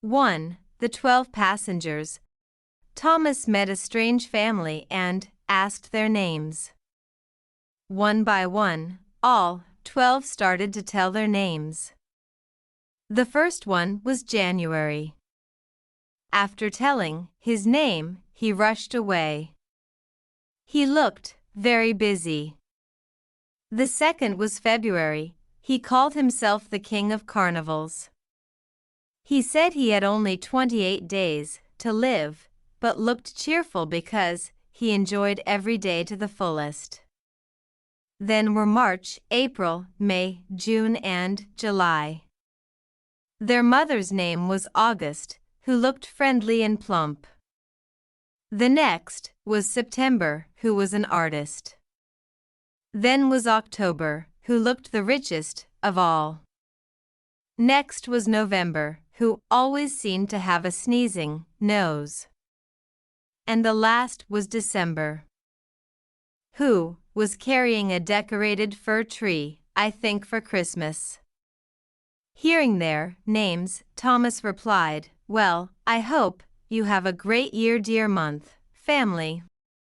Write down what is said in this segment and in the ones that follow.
1. The 12 passengers. Thomas met a strange family and asked their names. One by one, all 12 started to tell their names. The first one was January. After telling his name, he rushed away. He looked very busy. The second was February. He called himself the King of Carnivals. He said he had only 28 days to live, but looked cheerful because he enjoyed every day to the fullest. Then were March, April, May, June, and July. Their mother's name was August, who looked friendly and plump. The next was September, who was an artist. Then was October, who looked the richest of all. Next was November, who always seemed to have a sneezing nose. And the last was December, who was carrying a decorated fir tree, I think for Christmas. Hearing their names, Thomas replied, "Well, I hope you have a great year, dear month, family."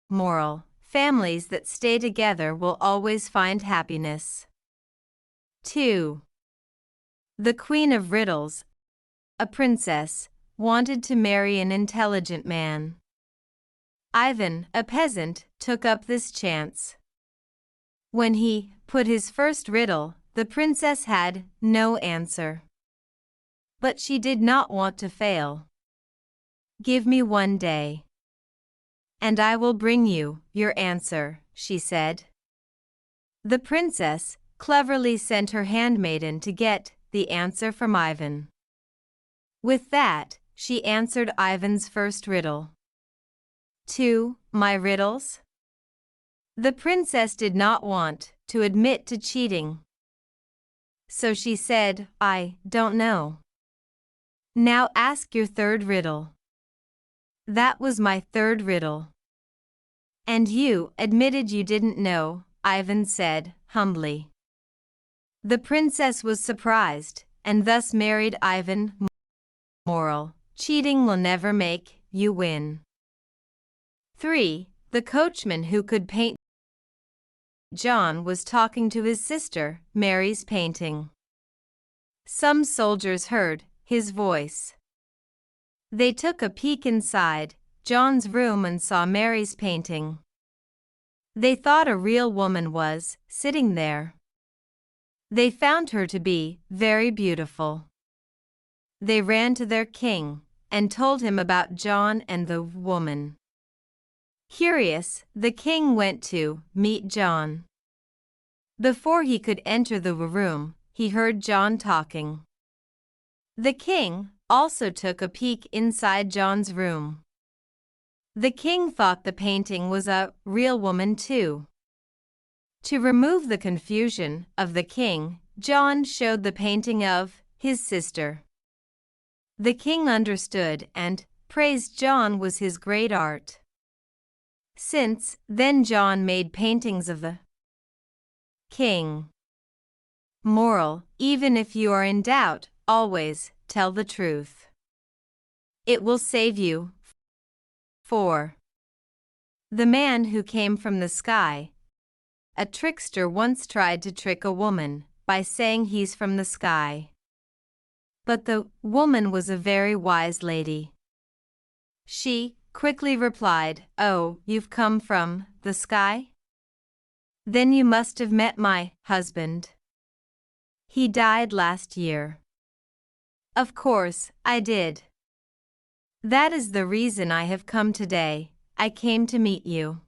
Moral: families that stay together will always find happiness. 2. The Queen of Riddles. A princess wanted to marry an intelligent man. Ivan, a peasant, took up this chance. When he put his first riddle, the princess had no answer. But she did not want to fail. "Give me 1 day, and I will bring you your answer," she said. The princess cleverly sent her handmaiden to get the answer from Ivan. With that, she answered Ivan's first riddle. 2. My riddles? The princess did not want to admit to cheating. So she said, "I don't know." "Now ask your third riddle." "That was my third riddle." "And you admitted you didn't know," Ivan said humbly. The princess was surprised, and thus married Ivan. Moral: cheating will never make you win. 3. The coachman who could paint. John was talking to his sister, Mary's painting. Some soldiers heard his voice. They took a peek inside John's room and saw Mary's painting. They thought a real woman was sitting there. They found her to be very beautiful. They ran to their king and told him about John and the woman. Curious, the king went to meet John. Before he could enter the room, he heard John talking. The king also took a peek inside John's room. The king thought the painting was a real woman too. To remove the confusion of the king, John showed the painting of his sister. The king understood and praised John was his great art. Since then John made paintings of the king. Moral: even if you are in doubt, always tell the truth. It will save you. 4. The man who came from the sky. A trickster once tried to trick a woman by saying he's from the sky. But the woman was a very wise lady. She quickly replied, "Oh, you've come from the sky? Then you must have met my husband. He died last year." "Of course, I did. That is the reason I have come today. I came to meet you.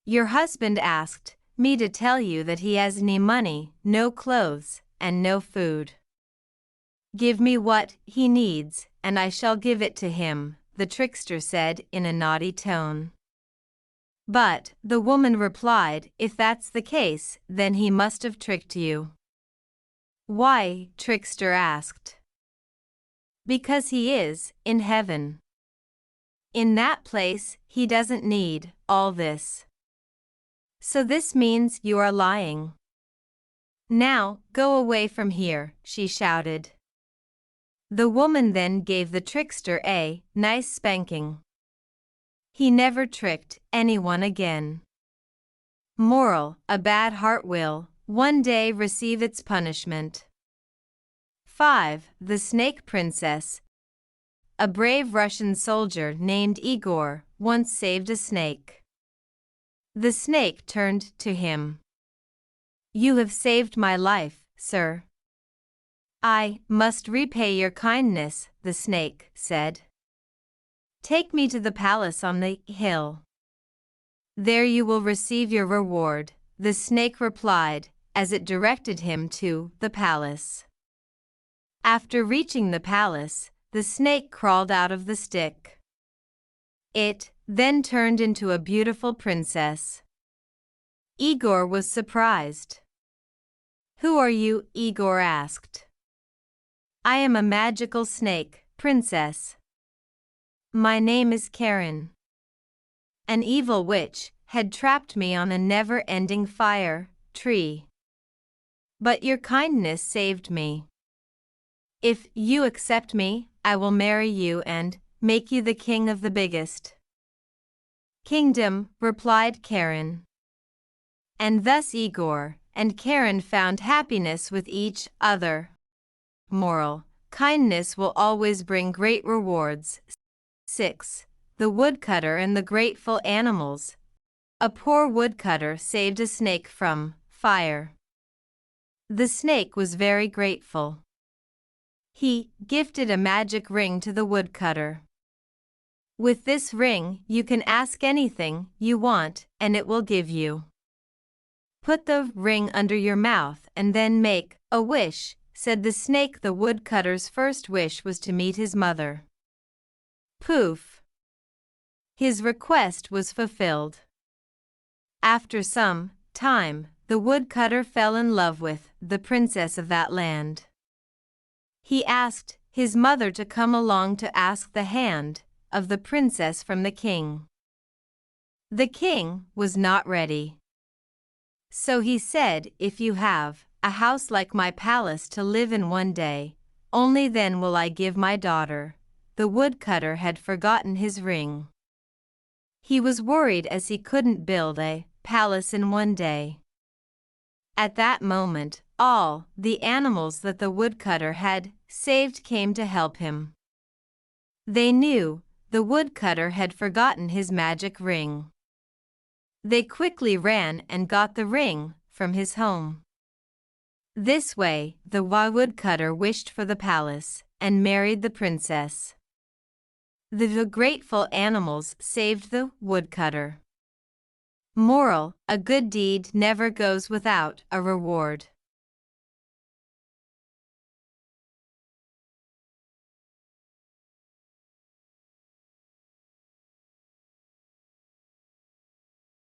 Your husband asked me to tell you that he has no money, no clothes, and no food. Give me what he needs, and I shall give it to him," the trickster said in a naughty tone. But the woman replied, "If that's the case, then he must have tricked you." "Why?" trickster asked. "Because he is in heaven. In that place, he doesn't need all this. So this means you are lying. Now, go away from here," she shouted. The woman then gave the trickster a nice spanking. He never tricked anyone again. Moral: a bad heart will one day receive its punishment. 5. The Snake Princess. A brave Russian soldier named Igor once saved a snake. The snake turned to him. "You have saved my life, sir." "I must repay your kindness," the snake said. "Take me to the palace on the hill. There you will receive your reward," the snake replied, as it directed him to the palace. After reaching the palace, the snake crawled out of the stick. It then turned into a beautiful princess. Igor was surprised. "Who are you?" Igor asked. "I am a magical snake, princess. My name is Karen. An evil witch had trapped me on a never-ending fire tree. But your kindness saved me. If you accept me, I will marry you and make you the king of the biggest kingdom," replied Karen. And thus Igor and Karen found happiness with each other. Moral: kindness will always bring great rewards. 6. The Woodcutter and the Grateful Animals. A poor woodcutter saved a snake from fire. The snake was very grateful. He gifted a magic ring to the woodcutter. "With this ring, you can ask anything you want, and it will give you. Put the ring under your mouth and then make a wish," said the snake. The woodcutter's first wish was to meet his mother. Poof! His request was fulfilled. After some time, the woodcutter fell in love with the princess of that land. He asked his mother to come along to ask the hand of the princess from the king. The king was not ready. So he said, "If you have a house like my palace to live in one day, only then will I give my daughter." The woodcutter had forgotten his ring. He was worried as he couldn't build a palace in one day. At that moment, all the animals that the woodcutter had saved came to help him. They knew the woodcutter had forgotten his magic ring. They quickly ran and got the ring from his home. This way, the woodcutter wished for the palace and married the princess. The grateful animals saved the woodcutter. Moral: a good deed never goes without a reward.